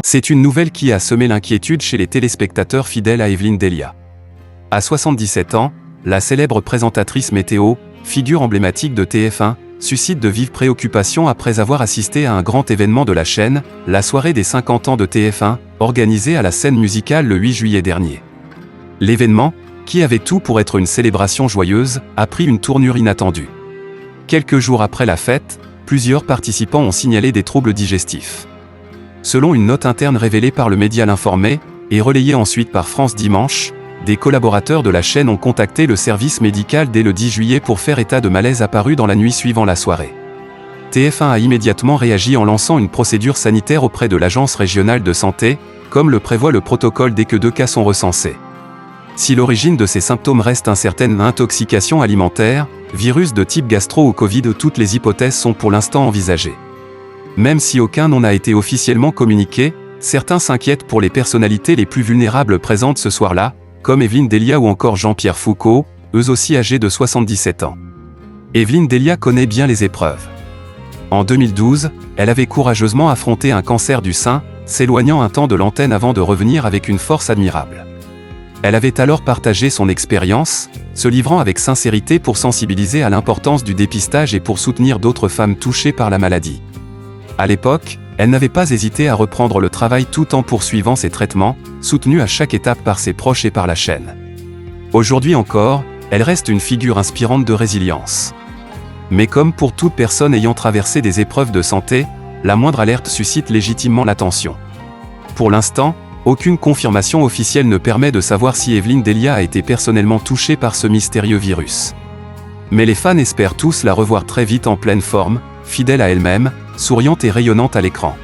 C'est une nouvelle qui a semé l'inquiétude chez les téléspectateurs fidèles à Evelyne Delia. À 77 ans, la célèbre présentatrice météo, figure emblématique de TF1, suscite de vives préoccupations après avoir assisté à un grand événement de la chaîne, la soirée des 50 ans de TF1, organisée à la Scène Musicale le 8 juillet dernier. L'événement, qui avait tout pour être une célébration joyeuse, a pris une tournure inattendue. Quelques jours après la fête, plusieurs participants ont signalé des troubles digestifs. Selon une note interne révélée par le média L'Informé, et relayée ensuite par France Dimanche, des collaborateurs de la chaîne ont contacté le service médical dès le 10 juillet pour faire état de malaise apparu dans la nuit suivant la soirée. TF1 a immédiatement réagi en lançant une procédure sanitaire auprès de l'Agence régionale de santé, comme le prévoit le protocole dès que 2 cas sont recensés. Si l'origine de ces symptômes reste incertaine, intoxication alimentaire, virus de type gastro ou Covid, toutes les hypothèses sont pour l'instant envisagées. Même si aucun nom n'a été officiellement communiqué, certains s'inquiètent pour les personnalités les plus vulnérables présentes ce soir-là, comme Evelyne Delia ou encore Jean-Pierre Foucault, eux aussi âgés de 77 ans. Evelyne Delia connaît bien les épreuves. En 2012, elle avait courageusement affronté un cancer du sein, s'éloignant un temps de l'antenne avant de revenir avec une force admirable. Elle avait alors partagé son expérience, se livrant avec sincérité pour sensibiliser à l'importance du dépistage et pour soutenir d'autres femmes touchées par la maladie. À l'époque, elle n'avait pas hésité à reprendre le travail tout en poursuivant ses traitements, soutenue à chaque étape par ses proches et par la chaîne. Aujourd'hui encore, elle reste une figure inspirante de résilience. Mais comme pour toute personne ayant traversé des épreuves de santé, la moindre alerte suscite légitimement l'attention. Pour l'instant, aucune confirmation officielle ne permet de savoir si Evelyne Delia a été personnellement touchée par ce mystérieux virus. Mais les fans espèrent tous la revoir très vite en pleine forme, fidèle à elle-même, souriante et rayonnante à l'écran.